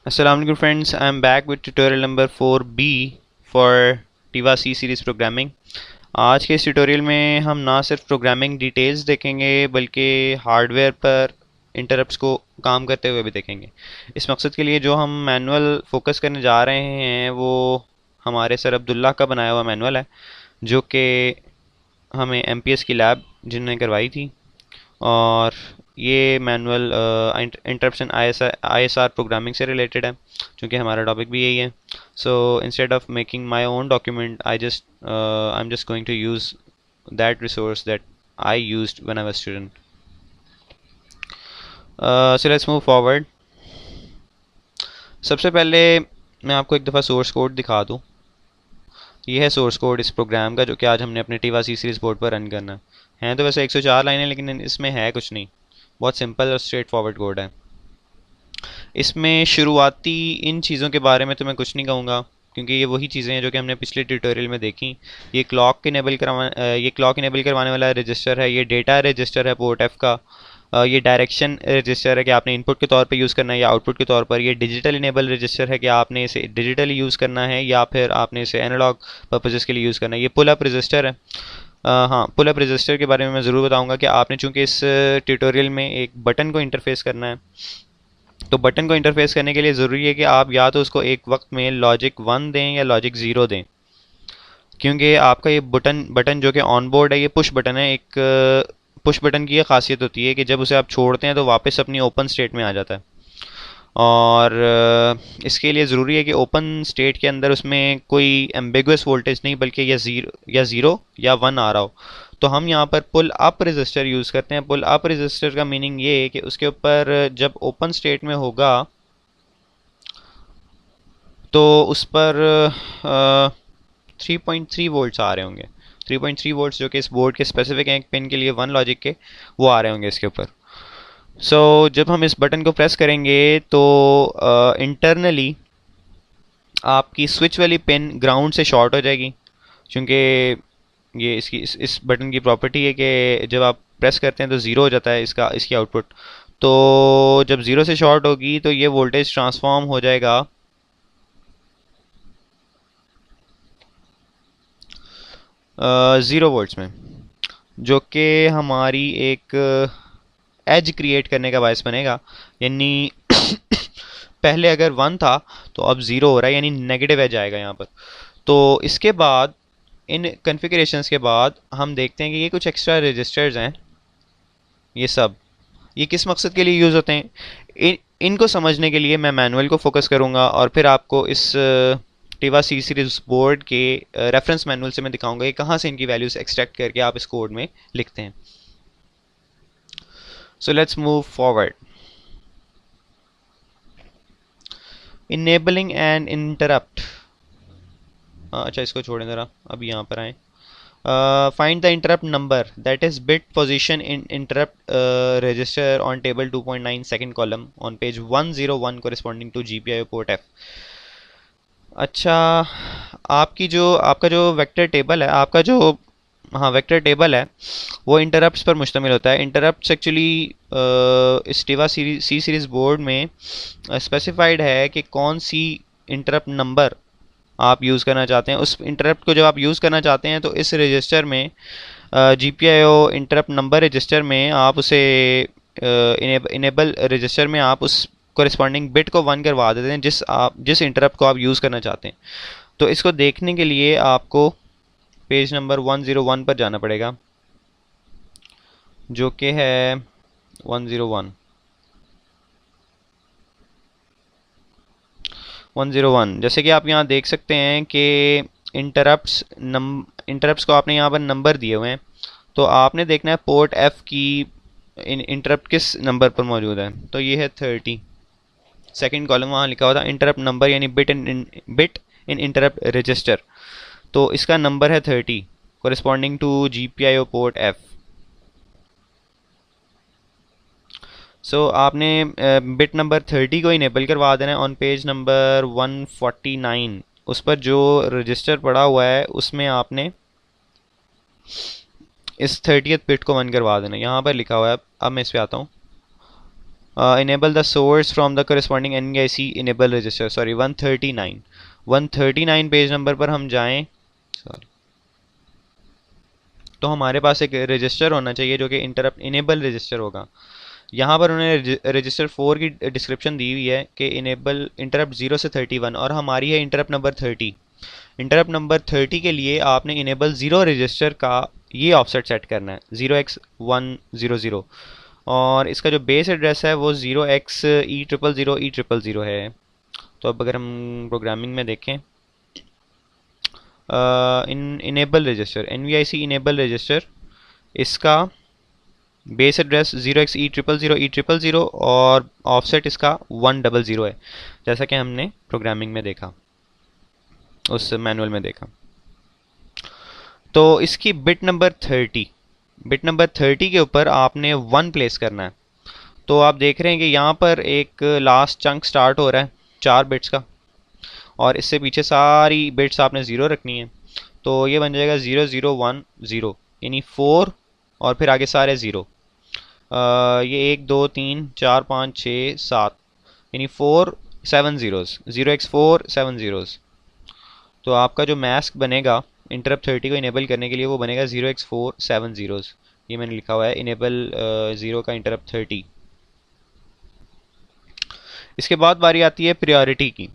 Assalamualaikum friends, I am back with tutorial number 4B for Tiva C series programming. आज के इस tutorial में हम ना सिर्फ प्रोग्रामिंग डिटेल्स देखेंगे बल्कि हार्डवेयर पर इंटरप्ट्स को काम करते हुए भी देखेंगे। इस मकसद के लिए जो हम मैनुअल फोकस करने जा रहे हैं वो हमारे सर अब्दुल्ला का बनाया हुआ मैनुअल है, जो कि हमें एमपीएस की लैब जिन्होंने करवाई थी। और ये मैनुअल इंटरप्शन आईएसआर प्रोग्रामिंग से रिलेटेड है, क्योंकि हमारा टॉपिक भी यही है। So instead of making my own document I am just going to use that resource that I used when I was student. So let's move forward. सबसे पहले मैं आपको एक दफ़ा सोर्स कोड दिखा दूँ। ये है सोर्स कोड इस प्रोग्राम का, जो कि आज हमने अपने टीवा सी सीरीज़ बोर्ड पर रन करना है। तो वैसे 104 लाइनें, लेकिन इसमें है कुछ नहीं, बहुत सिंपल और स्ट्रेट फॉरवर्ड कोड है। इसमें शुरुआती इन चीज़ों के बारे में तो मैं कुछ नहीं कहूँगा, क्योंकि ये वही चीज़ें हैं जो कि हमने पिछले ट्यूटोरियल में देखी। ये क्लॉक इनेबल करवाने वाला रजिस्टर है, ये डेटा रजिस्टर है पोर्ट एफ का, ये डायरेक्शन रजिस्टर है कि आपने इनपुट के तौर पे यूज़ करना है या आउटपुट के तौर पर। ये डिजिटल इनेबल रजिस्टर है कि आपने इसे डिजिटली यूज़ करना है या फिर आपने इसे एनालॉग पर्पजेज़ के लिए यूज़ करना है। ये पुल अप रजिस्टर है। हाँ, पुल अप रजिस्टर के बारे में मैं ज़रूर बताऊंगा कि आपने चूंकि इस ट्यूटोरियल में एक बटन को इंटरफेस करना है, तो बटन को इंटरफेस करने के लिए ज़रूरी है कि आप या तो उसको एक वक्त में लॉजिक 1 दें या लॉजिक 0 दें, क्योंकि आपका ये बटन बटन जो कि ऑन बोर्ड है, ये पुश बटन है। एक पुश बटन की ये खासियत होती है कि जब उसे आप छोड़ते हैं तो वापस अपनी ओपन स्टेट में आ जाता है। और इसके लिए ज़रूरी है कि ओपन स्टेट के अंदर उसमें कोई एम्बिगुअस वोल्टेज नहीं, बल्कि या ज़ीरो या 1 आ रहा हो। तो हम यहाँ पर पुल अप रजिस्टर यूज़ करते हैं। पुल अप रजिस्टर का मीनिंग ये है कि उसके ऊपर जब ओपन स्टेट में होगा तो उस पर 3.3 वोल्ट्स आ रहे होंगे। 3.3 वोल्ट्स जो कि इस बोर्ड के स्पेसिफिक हैं, एक पिन के लिए 1 लॉजिक के, वो आ रहे होंगे इसके ऊपर। जब हम इस बटन को प्रेस करेंगे तो इंटरनली आपकी स्विच वाली पिन ग्राउंड से शॉर्ट हो जाएगी, क्योंकि ये इस बटन की प्रॉपर्टी है कि जब आप प्रेस करते हैं तो ज़ीरो हो जाता है इसकी आउटपुट। तो जब ज़ीरो से शॉर्ट होगी तो ये वोल्टेज ट्रांसफॉर्म हो जाएगा 0 वोल्ट्स में, जो कि हमारी एक एज क्रिएट करने का बायस बनेगा। यानी पहले अगर 1 था तो अब 0 हो रहा है, यानी नेगेटिव एज आएगा यहाँ पर। तो इसके बाद इन कॉन्फ़िगरेशंस के बाद हम देखते हैं कि ये कुछ एक्स्ट्रा रजिस्टर्स हैं। ये किस मकसद के लिए यूज़ होते हैं, इनको समझने के लिए मैं मैनुअल को फोकस करूँगा, और फिर आपको इस टीवा सी सीरीज बोर्ड के रेफरेंस मैनुअल से मैं दिखाऊंगा कि कहाँ से इनकी वैल्यूज़ एक्सट्रैक्ट करके आप इस कोड में लिखते हैं। सो let's move forward. Enabling and interrupt. अच्छा, इसको छोड़ें ज़रा, अभी यहाँ पर आएँ। Find the interrupt number, that is bit position in interrupt register on table 2.9 second column on page 101 corresponding to GPIO port F। अच्छा, आपका जो वेक्टर टेबल है, वेक्टर टेबल है, वो इंटरप्ट्स पर मुश्तमिल होता है। इंटरप्ट्स एक्चुअली इस टीवा सी सीरीज़ बोर्ड में स्पेसिफाइड है कि कौन सी इंटरप्ट नंबर आप यूज़ करना चाहते हैं। उस इंटरप्ट को जब आप यूज़ करना चाहते हैं तो इस रजिस्टर में GPIO इंटरप्ट नंबर रजिस्टर में आप उसे इनेबल रजिस्टर में आप उस कोरिस्पॉन्डिंग बिट को 1 करवा देते हैं जिस इंटरप्ट को आप यूज़ करना चाहते हैं। तो इसको देखने के लिए आपको पेज नंबर 101 पर जाना पड़ेगा, जो कि है 101। जैसे कि आप यहाँ देख सकते हैं कि इंटरप्ट्स को आपने यहाँ पर नंबर दिए हुए हैं। तो आपने देखना है पोर्ट एफ की इंटरप्ट किस नंबर पर मौजूद है। तो ये है 30, सेकंड कॉलम वहाँ लिखा हुआ था इंटरप्ट नंबर, यानी बिट इन इंटरप्ट रजिस्टर। तो इसका नंबर है 30, corresponding to GPIO port F. आपने बिट नंबर 30 को इनेबल करवा देना है ऑन पेज नंबर 149। उस पर जो रजिस्टर पड़ा हुआ है उसमें आपने इस 30th बिट को 1 करवा देना। यहाँ पर लिखा हुआ है, अब मैं इस पर आता हूँ। enable the source from the corresponding NVIC enable register. Sorry 139 page number पर हम जाएं. सॉरी, तो हमारे पास एक रजिस्टर होना चाहिए जो कि इंटरप्ट इनेबल रजिस्टर होगा. यहाँ पर उन्होंने रजिस्टर 4 की डिस्क्रिप्शन दी हुई है कि इनेबल इंटरप्ट 0 से 31 और हमारी है इंटरप्ट नंबर 30. इंटरप्ट नंबर 30 के लिए आपने इनेबल 0 रजिस्टर का ये ऑफसेट सेट करना है 0x100 और इसका जो बेस एड्रेस है वो 0x E000 है. तो अब अगर हम प्रोग्रामिंग में देखें enable register NVIC enable register इसका बेस एड्रेस 0x E000 और ऑफसेट इसका 100 है जैसा कि हमने प्रोग्रामिंग में देखा, उस मैनुअल में देखा. तो इसकी बिट नंबर 30 के ऊपर आपने 1 प्लेस करना है. तो आप देख रहे हैं कि यहाँ पर एक लास्ट चंक स्टार्ट हो रहा है 4 बिट्स का और इससे पीछे सारी बिट्स आपने 0 रखनी है. तो ये बन जाएगा 0010 यानी 4 और फिर आगे सारे 0. ये 1 2 3 4 5 6 7 यानी 4 7 zeros 0x4 7 zeros. तो आपका जो मास्क बनेगा इंटरप्ट 30 को इनेबल करने के लिए वो बनेगा 0x4 7 zeros. ये मैंने लिखा हुआ है इनेबल 0 का इंटरप्ट 30. इसके बाद बारी आती है प्रायोरिटी की.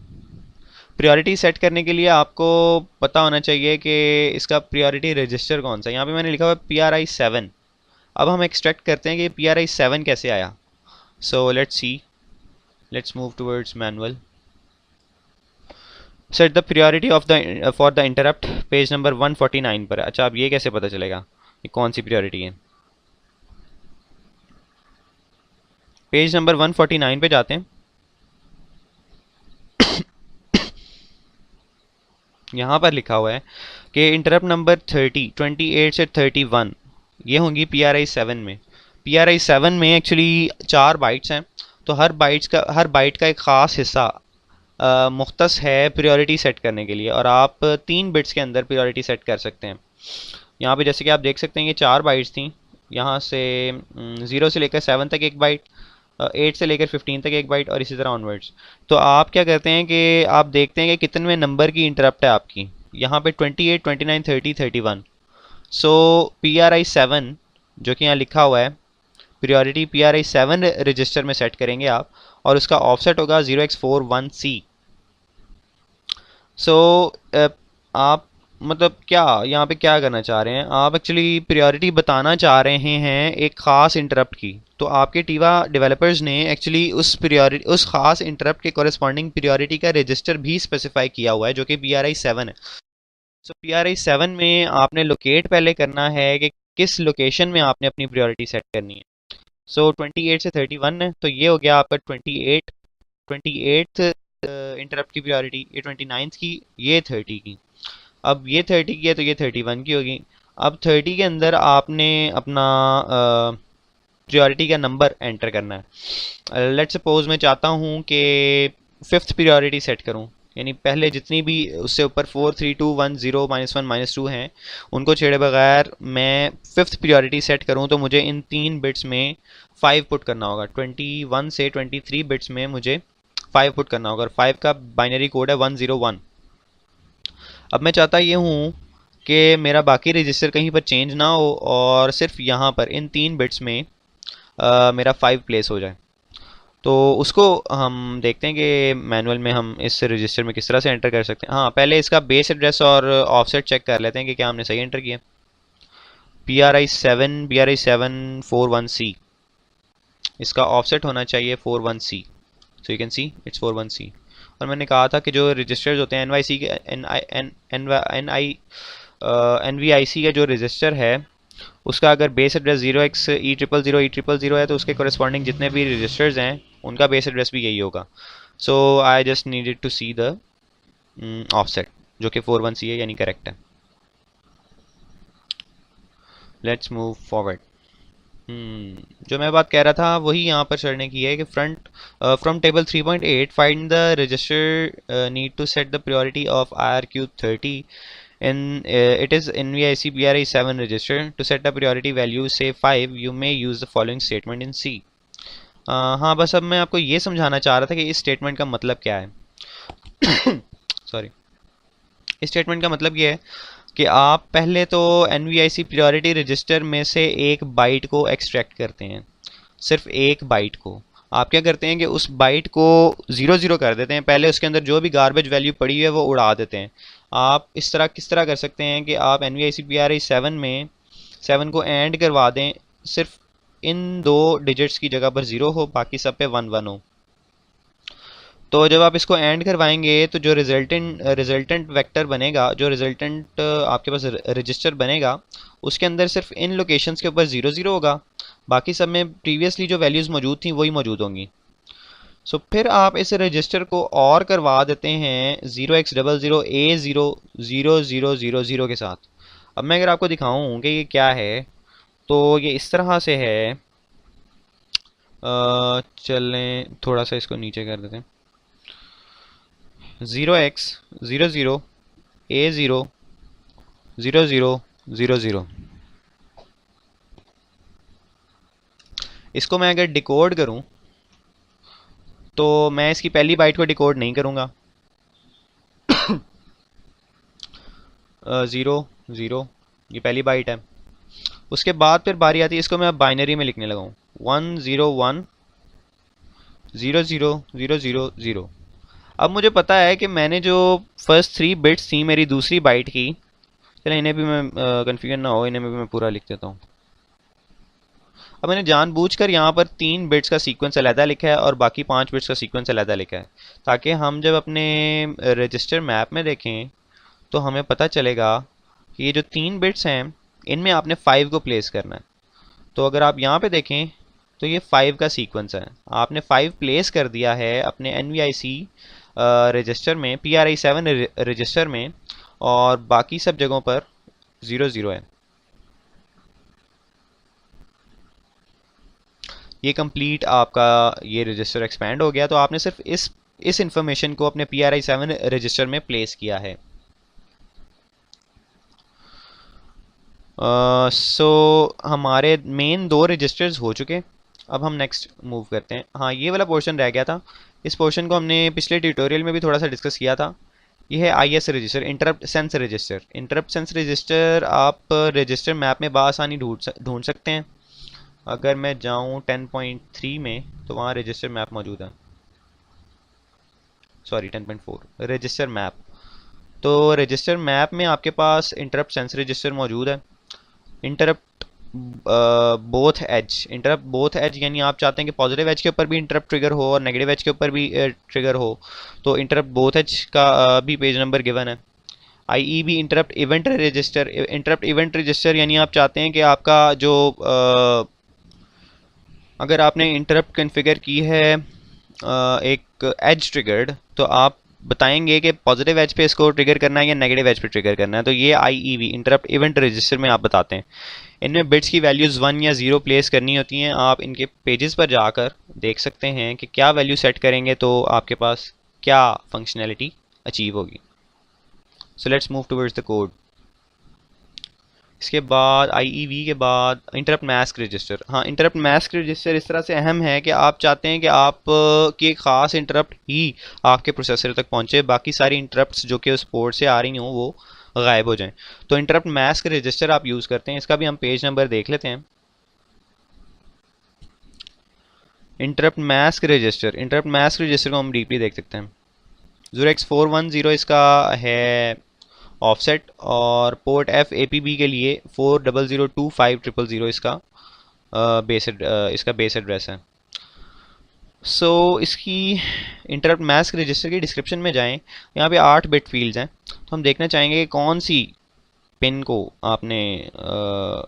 प्रायोरिटी सेट करने के लिए आपको पता होना चाहिए कि इसका प्रायोरिटी रजिस्टर कौन सा है. यहाँ पे मैंने लिखा हुआ है PRI7. अब हम एक्सट्रैक्ट करते हैं कि PRI7 कैसे आया. सो let's move towards manual. Set the priority of the for the interrupt page number 149 पर. अच्छा, अब ये कैसे पता चलेगा ये कौन सी प्रायोरिटी है. पेज नंबर 149 पे जाते हैं. यहाँ पर लिखा हुआ है कि इंटरप्ट नंबर 28 से 31 ये होंगी PRI7 में. PRI7 में एक्चुअली 4 बाइट्स हैं. तो हर बाइट का एक ख़ास हिस्सा मुख्तस है प्रायोरिटी सेट करने के लिए और आप 3 बिट्स के अंदर प्रायोरिटी सेट कर सकते हैं. यहाँ पे जैसे कि आप देख सकते हैं ये 4 बाइट्स थी. यहाँ से 0 से लेकर 7 तक एक बाइट, 8 से लेकर 15 तक एक बाइट और इसी तरह ऑनवर्ड्स. तो आप क्या करते हैं कि आप देखते हैं कि कितने नंबर की इंटरप्ट है आपकी. यहाँ पे 28 29 30 31. सो PRI7 जो कि यहाँ लिखा हुआ है प्रायोरिटी PRI7 रजिस्टर में सेट करेंगे आप और उसका ऑफसेट होगा 0x41C. सो आप मतलब क्या यहाँ पे क्या करना चाह रहे हैं, आप एक्चुअली प्रायोरिटी बताना चाह रहे हैं एक ख़ास इंटरप्ट की. तो आपके टीवा डेवलपर्स ने एक्चुअली उस ख़ास इंटरप्ट के कॉरेस्पॉन्डिंग प्रायोरिटी का रजिस्टर भी स्पेसिफाई किया हुआ है जो कि PRI7 है. सो PRI7 में आपने लोकेट पहले करना है कि किस लोकेशन में आपने अपनी प्रायोरिटी सेट करनी है. सो 28 से 31 है तो ये हो गया आपका 28 इंटरप्ट की प्रायोरिटी, ये 29 की, ये 30 की. अब ये 30 की है तो ये 31 की होगी. अब 30 के अंदर आपने अपना प्रायोरिटी का नंबर एंटर करना है. लेट्स सपोज मैं चाहता हूँ कि 5th प्रायोरिटी सेट करूँ, यानी पहले जितनी भी उससे ऊपर 4 3 2 1 0 -1 -2 हैं उनको छेड़े बगैर मैं 5th प्रायोरिटी सेट करूं तो मुझे इन 3 बिट्स में 5 पुट करना होगा. 21 से 23 बिट्स में मुझे 5 पुट करना होगा और 5 का बाइनरी कोड है 101. अब मैं चाहता ये हूँ कि मेरा बाकी रजिस्टर कहीं पर चेंज ना हो और सिर्फ यहाँ पर इन 3 बिट्स में मेरा 5 प्लेस हो जाए. तो उसको हम देखते हैं कि मैनुअल में हम इस रजिस्टर में किस तरह से एंटर कर सकते हैं. हाँ, पहले इसका बेस एड्रेस और ऑफसेट चेक कर लेते हैं कि क्या हमने सही एंटर किया. PRI7 41C इसका ऑफसेट होना चाहिए 41C. So you can see it's 41C. और मैंने कहा था कि जो रजिस्टर्स होते हैं NVIC के NVIC का जो रजिस्टर है उसका अगर बेस एड्रेस 0x E000 है तो उसके कॉरेस्पॉन्डिंग जितने भी रजिस्टर्स हैं उनका बेस एड्रेस भी यही होगा. So I just needed to see the offset जो कि 41C है यानी करेक्ट है. Let's move forward. जो मैं बात कह रहा था वही यहाँ पर चढ़ने की है कि from table 3.8 find the register need to set the priority of IRQ30 and it is NVIC PRI7 register. To set a priority value say 5 you may use the following statement in C. हाँ, बस अब मैं आपको ये समझाना चाह रहा था कि इस स्टेटमेंट का मतलब क्या है। सॉरी। इस स्टेटमेंट का मतलब ये है कि आप पहले तो NVIC प्रायोरिटी रजिस्टर में से एक बाइट को एक्सट्रैक्ट करते हैं, सिर्फ एक बाइट को। आप क्या करते हैं कि उस बाइट को 0 0 कर देते हैं, पहले उसके अंदर जो भी गार्बेज वैल्यू पड़ी हुई है वो उड़ा देते हैं। आप इस तरह किस तरह कर सकते हैं कि आप NVIC PRI 7 में 7 को एंड करवा दें, सिर्फ इन दो डिजिट्स की जगह पर 0 हो, बाकी सब पे 1 1 हो। तो जब आप इसको एंड करवाएंगे तो जो रिजल्टेंट वेक्टर बनेगा, जो रिजल्टेंट आपके पास रजिस्टर बनेगा, उसके अंदर सिर्फ इन लोकेशंस के ऊपर 0 0 होगा, बाकी सब में प्रीवियसली जो वैल्यूज़ मौजूद थी वही मौजूद होंगी। सो फिर आप इस रजिस्टर को और करवा देते हैं 0x00A00000 के साथ। अब मैं अगर आपको दिखाऊं कि ये क्या है, तो ये इस तरह से है। चलें थोड़ा सा इसको नीचे कर देते हैं। 0x00A00000। इसको मैं अगर डिकोड करूं तो मैं इसकी पहली बाइट को डिकोड नहीं करूंगा। 0 0 ये पहली बाइट है। उसके बाद फिर बारी आती है, इसको मैं अब बाइनरी में लिखने लगा हूँ, 101000000। अब मुझे पता है कि मैंने जो फर्स्ट 3 बिट्स थी मेरी दूसरी बाइट की, चलो इन्हें भी मैं कन्फ्यूजन ना हो, इन्हें भी मैं पूरा लिख देता हूँ। अब मैंने जानबूझकर यहाँ पर 3 बिट्स का सीक्वेंस अलहदा लिखा है और बाकी 5 बिट्स का सीक्वेंस अलहदा लिखा है, ताकि हम जब अपने रजिस्टर मैप में देखें तो हमें पता चलेगा कि ये जो 3 बिट्स हैं इनमें आपने 5 को प्लेस करना है। तो अगर आप यहाँ पे देखें तो ये 5 का सीक्वेंस है, आपने 5 प्लेस कर दिया है अपने NVIC रजिस्टर में, PRI 7 रजिस्टर में, और बाकी सब जगहों पर 0 0 है। ये कंप्लीट आपका ये रजिस्टर एक्सपैंड हो गया। तो आपने सिर्फ इस इंफॉर्मेशन को अपने PRI 7 रजिस्टर में प्लेस किया है। हमारे मेन 2 रजिस्टर्स हो चुके। अब हम नेक्स्ट मूव करते हैं। हाँ, ये वाला पोर्शन रह गया था। इस पोर्शन को हमने पिछले ट्यूटोरियल में भी थोड़ा सा डिस्कस किया था। ये है IS register, interrupt sense register. Interrupt sense register आप रजिस्टर मैप में बासानी ढूंढ सकते हैं। अगर मैं जाऊं 10.3 में तो वहाँ रजिस्टर मैप मौजूद है। Sorry 10.4 register map. तो रजिस्टर मैप में आपके पास इंटरप्ट सेंस रजिस्टर मौजूद है। Interrupt both edge, interrupt both edge यानी आप चाहते हैं कि पॉजिटिव एज के ऊपर भी इंटरप्ट ट्रिगर हो और नेगेटिव एज के ऊपर भी ट्रिगर हो, तो इंटरप्ट बोथ एज का भी पेज नंबर गिवन है। IEB interrupt event register, interrupt event register यानी आप चाहते हैं कि आपका जो अगर आपने इंटरप्ट कॉन्फ़िगर की है एक एज ट्रिगर्ड, तो आप बताएंगे कि पॉजिटिव एज पे इसको ट्रिगर करना है या नेगेटिव एज पे ट्रिगर करना है। तो ये IEV इंटरप्ट इवेंट रजिस्टर में आप बताते हैं। इनमें बिट्स की वैल्यूज़ 1 या 0 प्लेस करनी होती हैं। आप इनके पेजेस पर जाकर देख सकते हैं कि क्या वैल्यू सेट करेंगे तो आपके पास क्या फंक्शनैलिटी अचीव होगी। सो let's move towards the code. इसके बाद IEV के बाद इंटरप्ट मास्क रजिस्टर। हाँ, इंटरप्ट मास्क रजिस्टर इस तरह से अहम है कि आप चाहते हैं कि आप की एक ख़ास इंटरप्ट ही आपके प्रोसेसर तक पहुँचे, बाकी सारी इंटरप्ट्स जो कि उस पोर्ट से आ रही हों वो गायब हो जाएं। तो इंटरप्ट मास्क रजिस्टर आप यूज़ करते हैं। इसका भी हम पेज नंबर देख लेते हैं। Interrupt mask register, interrupt mask register को हम डीपली देख सकते हैं। 0x410 इसका है ऑफसेट, और पोर्ट FAPB के लिए 40025000 इसका बेस एड्रेस है। सो इसकी इंटरप्ट मास्क रजिस्टर की डिस्क्रिप्शन में जाएं, यहाँ पे 8 बिट फील्ड्स हैं। तो हम देखना चाहेंगे कि कौन सी पिन को आपने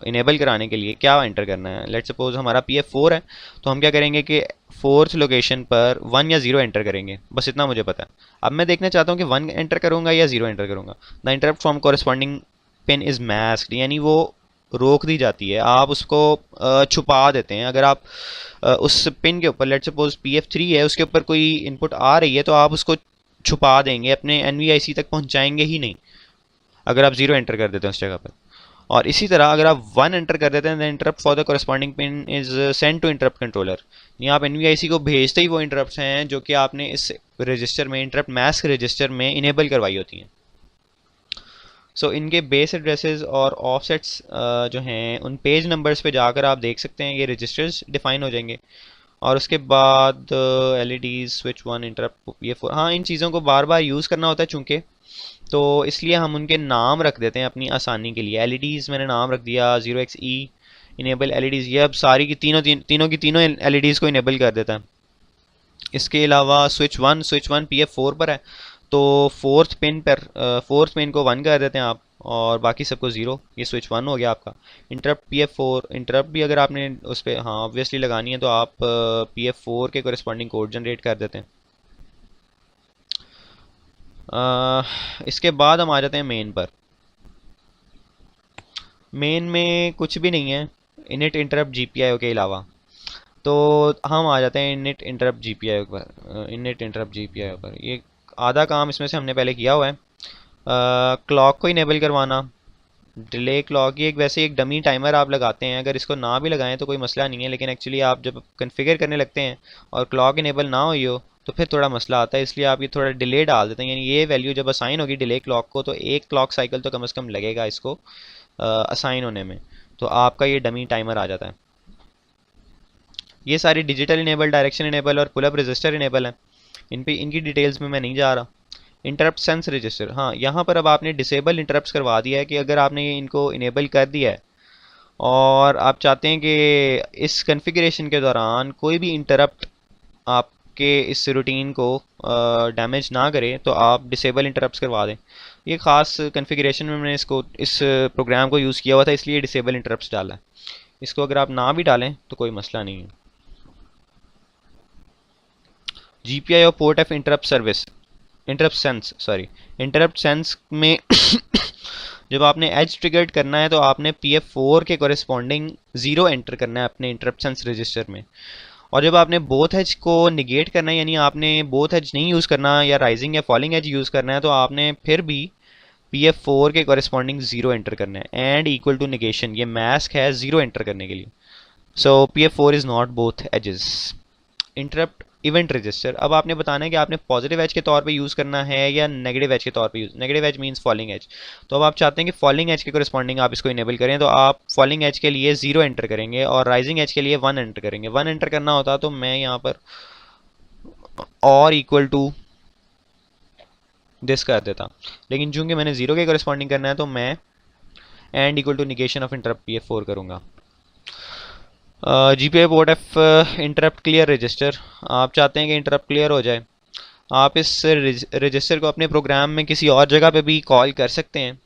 इनेबल कराने के लिए क्या एंटर करना है। लेट्स सपोज हमारा PF4 है, तो हम क्या करेंगे कि 4th लोकेशन पर 1 या 0 एंटर करेंगे, बस इतना मुझे पता है। अब मैं देखना चाहता हूँ कि 1 एंटर करूँगा या 0 एंटर करूँगा। The interrupt from corresponding pin is masked, यानी वो रोक दी जाती है, आप उसको छुपा देते हैं। अगर आप उस पिन के ऊपर लेट्स सपोज PF3 है, उसके ऊपर कोई इनपुट आ रही है तो आप उसको छुपा देंगे, अपने NVIC तक पहुँचाएंगे ही नहीं अगर आप 0 एंटर कर देते हैं उस जगह पर। और इसी तरह अगर आप 1 एंटर कर देते हैं, the interrupt for the corresponding pin is send to interrupt controller. ये आप एनवीआईसी को भेजते ही वो इंटरप्ट हैं जो कि आपने इस रजिस्टर में, इंटरप्ट मास्क रजिस्टर में इनेबल करवाई होती हैं। सो इनके बेस एड्रेसेस और ऑफसेट्स जो हैं उन पेज नंबर्स पे जाकर आप देख सकते हैं, ये रजिस्टर्स डिफाइन हो जाएंगे। और उसके बाद एलईडीज, स्विच 1, इंटरप्ट, ये हाँ, इन चीज़ों को बार बार यूज़ करना होता है चूँकि, तो इसलिए हम उनके नाम रख देते हैं अपनी आसानी के लिए। एलईडीज़ मैंने नाम रख दिया 0xE इनेबल एलईडीज़, ये अब सारी की तीनों की तीनों एलईडीज़ को इनेबल कर देता है। इसके अलावा स्विच 1 PF4 पर है, तो फोर्थ पिन को 1 कर देते हैं आप और बाकी सबको 0। ये स्विच 1 हो गया आपका। इंटरप्ट PF4, इंटरप्ट भी अगर आपने उस पर हाँ ऑब्वियसली लगानी है तो आप PF4 के कोरिस्पॉन्डिंग कोड जनरेट कर देते हैं। इसके बाद हम आ जाते हैं मेन पर। मेन में कुछ भी नहीं है इनिट इंटरप्ट GPIO के अलावा, तो हम आ जाते हैं इनिट इंटरप्ट GPIO पर। ये आधा काम इसमें से हमने पहले किया हुआ है। क्लॉक को इनेबल करवाना, डिले क्लॉक, ये वैसे एक डमी टाइमर आप लगाते हैं, अगर इसको ना भी लगाएं तो कोई मसला नहीं है, लेकिन एक्चुअली आप जब कन्फिगर करने लगते हैं और क्लॉक इनेबल ना हुई हो तो फिर थोड़ा मसला आता है, इसलिए आप ये थोड़ा डिले डाल देते हैं। यानी ये वैल्यू जब असाइन होगी डिले क्लॉक को तो एक क्लॉक साइकिल तो कम से कम लगेगा इसको असाइन होने में, तो आपका ये डमी टाइमर आ जाता है। ये सारी डिजिटल इनेबल, डायरेक्शन इनेबल और पुल अप रजिस्टर इनेबल है, इनकी डिटेल्स में मैं नहीं जा रहा। इंटरप्ट सेंस रजिस्टर, हाँ यहाँ पर अब आपने डिसेबल इंटरप्ट्स करवा दिया है कि अगर आपने इनको इनेबल कर दिया है और आप चाहते हैं कि इस कॉन्फ़िगरेशन के दौरान कोई भी इंटरप्ट आपके इस रूटीन को डैमेज ना करे तो आप डिसेबल इंटरप्ट्स करवा दें। ये ख़ास कॉन्फ़िगरेशन में मैंने इस प्रोग्राम को यूज़ किया हुआ था, इसलिए डिसेबल इंटरप्ट्स डाला है। इसको अगर आप ना भी डालें तो कोई मसला नहीं है। GPIO port of interrupt service, interrupt sense में जब आपने एज ट्रिगर्ड करना है तो आपने PF4 के कोरिस्पॉन्डिंग 0 एंटर करना है अपने इंटरप्ट सेंस रजिस्टर में। और जब आपने बोथ एज को निगेट करना है, यानी आपने बोथ एज नहीं यूज़ करना या राइजिंग या फॉलिंग एज यूज़ करना है, तो आपने फिर भी PF4 के कोरिस्पॉन्डिंग 0 एंटर करना है। एंड इक्वल टू निगेशन, ये मास्क है 0 एंटर करने के लिए। So PF4 is not both edges. Interrupt event register, अब आपने बताना है कि आपने पॉजिटिव एज के तौर पे यूज़ करना है या नेगेटिव एज के तौर पे use. Negative edge means falling edge, तो अब आप चाहते हैं कि फॉलिंग एज के कोरिस्पॉन्डिंग आप इसको इनेबल करें, तो आप फॉलिंग एज के लिए 0 एंटर करेंगे और राइजिंग एज के लिए 1 एंटर करेंगे। 1 एंटर करना होता तो मैं यहाँ पर और इक्वल टू दिस कर देता, लेकिन चूंकि मैंने 0 के कोरिस्पॉन्डिंग करना है तो मैं and equal to negation of interrupt PF4 करूँगा। GPIO port of interrupt clear register, आप चाहते हैं कि इंटरप्ट क्लियर हो जाए, आप इस रजिस्टर को अपने प्रोग्राम में किसी और जगह पे भी कॉल कर सकते हैं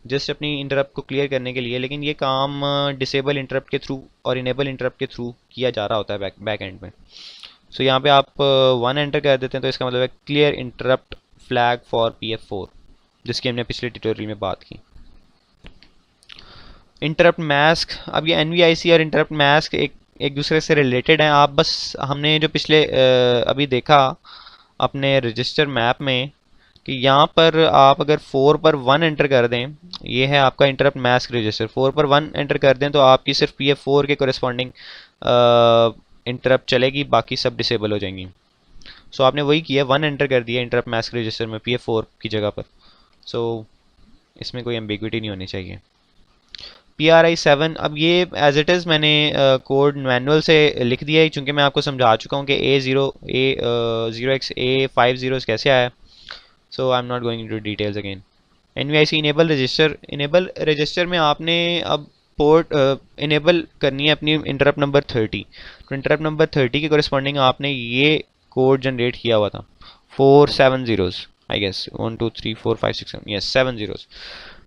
जस्ट अपनी इंटरप्ट को क्लियर करने के लिए, लेकिन ये काम डिसेबल इंटरप्ट के थ्रू और इनेबल इंटरप्ट के थ्रू किया जा रहा होता है बैक एंड में। सो यहाँ पे आप 1 एंटर कर देते हैं तो इसका मतलब है clear interrupt flag for PF4, जिसकी हमने पिछले ट्यूटोरियल में बात की। इंटरप्ट मास्क, अब ये NVIC और इंटरप्ट मास्क एक दूसरे से रिलेटेड हैं। आप बस हमने जो पिछले अभी देखा अपने रजिस्टर मैप में कि यहाँ पर आप अगर 4 पर 1 एंटर कर दें, ये है आपका इंटरप्ट मास्क रजिस्टर, 4 पर 1 एंटर कर दें तो आपकी सिर्फ PF4 के कोरिस्पॉन्डिंग इंटरप्ट चलेगी, बाकी सब डिसेबल हो जाएंगी। सो आपने वही किया, 1 एंटर कर दिया इंटरप्ट मास्क रजिस्टर में PF4 की जगह पर। सो इसमें कोई एम्बिग्विटी नहीं होनी चाहिए। PRI 7, अब ये एज इट इज़ मैंने कोड मैनुअल से लिख दिया है, चूँकि मैं आपको समझा चुका हूँ कि A0X A50 कैसे आया। So I am not going into details again. NVIC enable register में आपने अब पोर्ट इनेबल करनी है अपनी इंटरप्ट नंबर 30, तो इंटरप्ट नंबर 30 के कोरिस्पॉन्डिंग आपने ये कोड जनरेट किया हुआ था, 4 7 zeros I guess, 1 2 3 4 5 6 7, yes 7 zeros।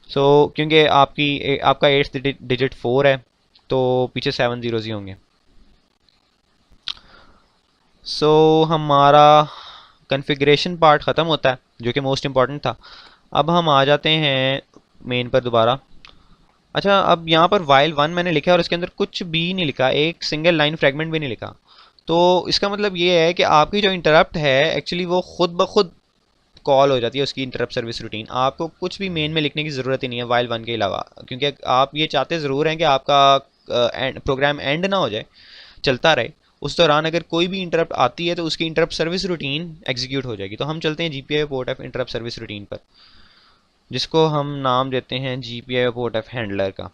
सो क्योंकि आपका 8th डिजिट 4 है तो पीछे 7 zeros ही होंगे। सो हमारा कॉन्फ़िगरेशन पार्ट ख़त्म होता है जो कि मोस्ट इम्पॉर्टेंट था। अब हम आ जाते हैं मेन पर दोबारा। अच्छा, अब यहाँ पर वाइल 1 मैंने लिखा है और इसके अंदर कुछ भी नहीं लिखा, एक सिंगल लाइन फ्रेगमेंट भी नहीं लिखा, तो इसका मतलब ये है कि आपकी जो इंटरप्ट है एक्चुअली वो खुद ब खुद कॉल हो जाती है उसकी इंटरप्ट सर्विस रूटीन। आपको कुछ भी मेन में लिखने की ज़रूरत ही नहीं है वाइल वन के अलावा, क्योंकि आप ये चाहते ज़रूर हैं कि आपका प्रोग्राम एंड ना हो जाए, चलता रहे। उस दौरान अगर कोई भी इंटरप्ट आती है तो उसकी इंटरप्ट सर्विस रूटीन एग्जीक्यूट हो जाएगी। तो हम चलते हैं GPIO port of interrupt service routine पर, जिसको हम नाम देते हैं GPIO पोर्ट ऑफ हैंडलर का।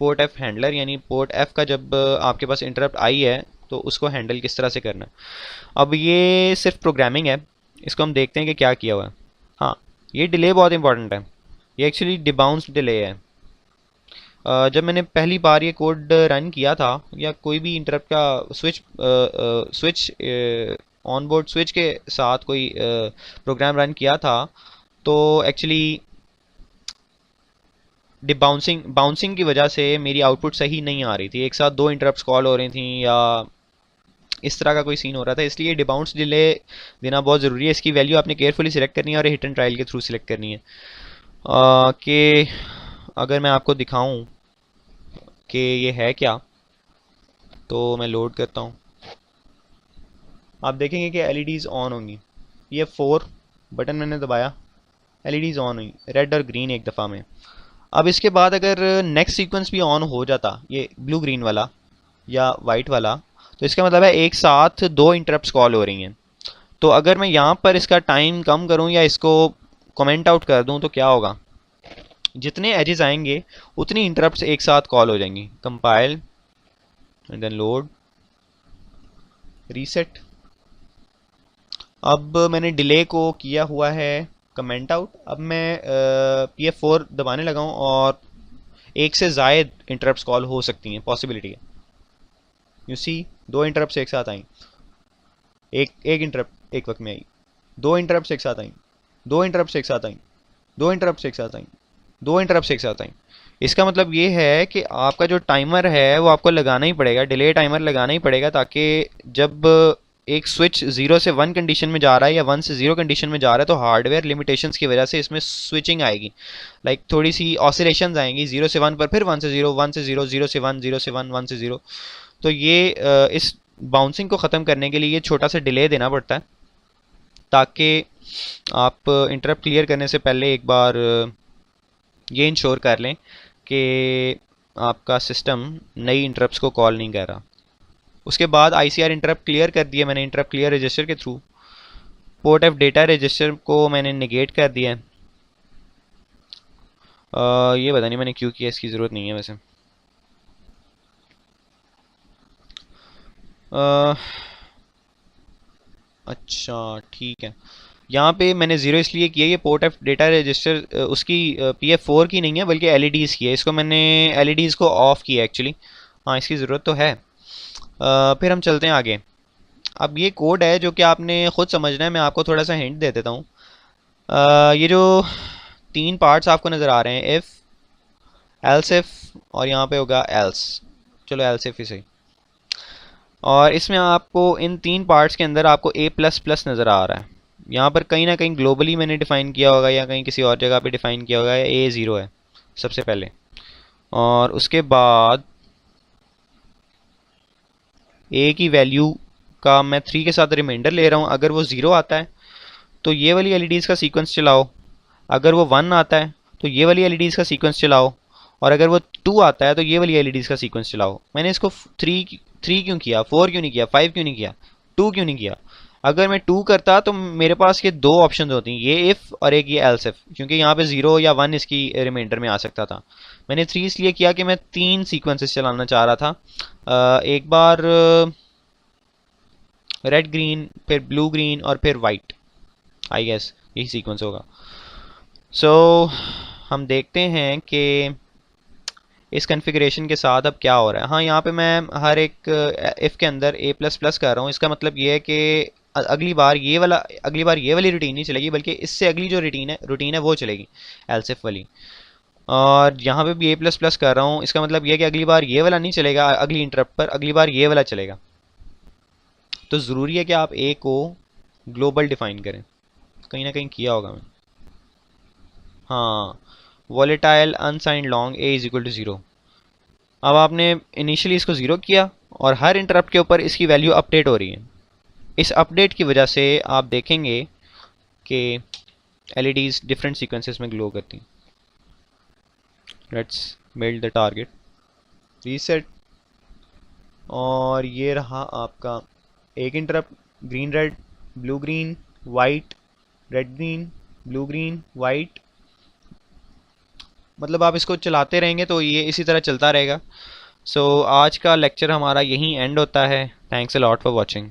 पोर्ट एफ हैंडलर यानी पोर्ट एफ का जब आपके पास इंटरप्ट आई है तो उसको हैंडल किस तरह से करना है। अब ये सिर्फ प्रोग्रामिंग है, इसको हम देखते हैं कि क्या किया हुआ है। हाँ, ये डिले बहुत इंपॉर्टेंट है, ये एक्चुअली डिबाउंस डिले है। जब मैंने पहली बार ये कोड रन किया था, या कोई भी इंटरप्ट का स्विच ऑन बोर्ड स्विच के साथ कोई प्रोग्राम रन किया था, तो एक्चुअली बाउंसिंग की वजह से मेरी आउटपुट सही नहीं आ रही थी, एक साथ दो इंटरप्ट्स कॉल हो रही थी या इस तरह का कोई सीन हो रहा था। इसलिए डिबाउंस डिले देना बहुत ज़रूरी है। इसकी वैल्यू आपने केयरफुली सिलेक्ट करनी है और हिट एंड ट्रायल के थ्रू सिलेक्ट करनी है। कि अगर मैं आपको दिखाऊं कि ये है क्या, तो मैं लोड करता हूँ, आप देखेंगे कि LEDs ऑन होंगी। ये 4 बटन मैंने दबाया, LEDs ऑन हुई, रेड और ग्रीन एक दफ़ा में। अब इसके बाद अगर नेक्स्ट सीक्वेंस भी ऑन हो जाता, ये ब्लू ग्रीन वाला या वाइट वाला, तो इसका मतलब है एक साथ दो इंटरप्ट्स कॉल हो रही हैं। तो अगर मैं यहाँ पर इसका टाइम कम करूँ या इसको कमेंट आउट कर दूँ तो क्या होगा, जितने एजेस आएंगे उतनी इंटरप्ट्स एक साथ कॉल हो जाएंगी। Compile and then load, reset. अब मैंने डिले को किया हुआ है कमेंट आउट। अब मैं PF4 दबाने लगा हूँ और एक से ज़ायद इंटरप्ट्स कॉल हो सकती हैं, पॉसिबिलिटी है। यू सी, दो इंटरप्ट्स एक साथ आई, एक इंटरप्ट एक वक्त में आई, दो इंटरप्ट्स एक साथ आई, दो इंटरप्ट्स एक साथ आई, दो इंटरप्ट्स एक साथ आई, दो इंटरप्ट्स एक साथ आई। इसका मतलब ये है कि आपका जो टाइमर है वो आपको लगाना ही पड़ेगा, डिले टाइमर लगाना ही पड़ेगा, ताकि जब एक स्विच 0 से 1 कंडीशन में जा रहा है या 1 से 0 कंडीशन में जा रहा है तो हार्डवेयर लिमिटेशंस की वजह से इसमें स्विचिंग आएगी, लाइक थोड़ी सी ऑसिलेशंस आएंगी 0 से 1 पर, फिर 1 से 0, 1 से 0, 0 से 1, 0 से 1, 1 से 0। तो ये इस बाउंसिंग को ख़त्म करने के लिए ये छोटा सा डिले देना पड़ता है, ताकि आप इंटरप्ट क्लियर करने से पहले एक बार ये इंश्योर कर लें कि आपका सिस्टम नई इंटरप्ट्स को कॉल नहीं कर रहा। उसके बाद ICR इंटरप्ट क्लियर कर दिया मैंने इंटरप्ट क्लियर रजिस्टर के through. Port F data register को मैंने नेगेट कर दिया है। ये पता नहीं मैंने क्यों किया, इसकी ज़रूरत नहीं है वैसे। अच्छा ठीक है, यहाँ पे मैंने 0 इसलिए किया, ये पोर्ट एफ डेटा रजिस्टर उसकी PF4 की नहीं है बल्कि LEDs की है। इसको मैंने LEDs को ऑफ किया एक्चुअली। हाँ, इसकी ज़रूरत तो है। फिर हम चलते हैं आगे। अब ये कोड है जो कि आपने ख़ुद समझना है, मैं आपको थोड़ा सा हिंट दे देता हूँ। ये जो 3 पार्ट्स आपको नज़र आ रहे हैं, इफ़, एल्स इफ़ और यहाँ पे होगा एल्स, चलो एल्स इफ़ ही सही। और इसमें आपको इन 3 पार्ट्स के अंदर आपको A++ नज़र आ रहा है। यहाँ पर कहीं ना कहीं ग्लोबली मैंने डिफ़ाइन किया होगा या कहीं किसी और जगह पे डिफ़ाइन किया होगा, A 0 है सबसे पहले, और उसके बाद A की वैल्यू का मैं 3 के साथ रिमाइंडर ले रहा हूँ। अगर वो 0 आता है तो ये वाली LEDs का सीक्वेंस चलाओ, अगर वो 1 आता है तो ये वाली LEDs का सीक्वेंस चलाओ, और अगर वो 2 आता है तो ये वाली LEDs का सीक्वेंस चलाओ। मैंने इसको 3 क्यों किया, 4 क्यों नहीं किया, 5 क्यों नहीं किया, 2 क्यों नहीं किया? अगर मैं 2 करता तो मेरे पास ये 2 ऑप्शन होती, ये इफ़ और एक ये एल्स इफ, क्योंकि यहाँ पे 0 या 1 इसकी रिमाइंडर में आ सकता था। मैंने 3 इसलिए किया कि मैं 3 सीक्वेंसेस चलाना चाह रहा था। एक बार रेड ग्रीन, फिर ब्लू ग्रीन और फिर वाइट, आई गेस यही सीक्वेंस होगा। सो हम देखते हैं कि इस कॉन्फ़िगरेशन के साथ अब क्या हो रहा है। हाँ, यहाँ पे मैं हर एक इफ़ के अंदर A++ कर रहा हूँ। इसका मतलब ये है कि अगली बार ये वाली रूटीन नहीं चलेगी, बल्कि इससे अगली जो रूटीन है वो चलेगी, एल्स इफ वाली। और यहाँ पे भी A++ कर रहा हूँ, इसका मतलब ये है कि अगली बार ये वाला नहीं चलेगा अगली इंटरप्ट पर, अगली बार ये वाला चलेगा। तो ज़रूरी है कि आप A को ग्लोबल डिफ़ाइन करें, कहीं ना कहीं किया होगा मैं। हाँ, वॉलेटाइल अनसाइंड लॉन्ग A = 0। अब आपने इनिशियली इसको 0 किया और हर इंटरप्ट के ऊपर इसकी वैल्यू अपडेट हो रही है। इस अपडेट की वजह से आप देखेंगे कि एलईडीज डिफरेंट सीक्वेंसेस में ग्लो करती हैं। Let's build the target, reset, और ये रहा आपका एक interrupt, green red blue green white, red green blue green white. मतलब आप इसको चलाते रहेंगे तो ये इसी तरह चलता रहेगा। सो आज का लेक्चर हमारा यहीं एंड होता है। Thanks a lot for watching.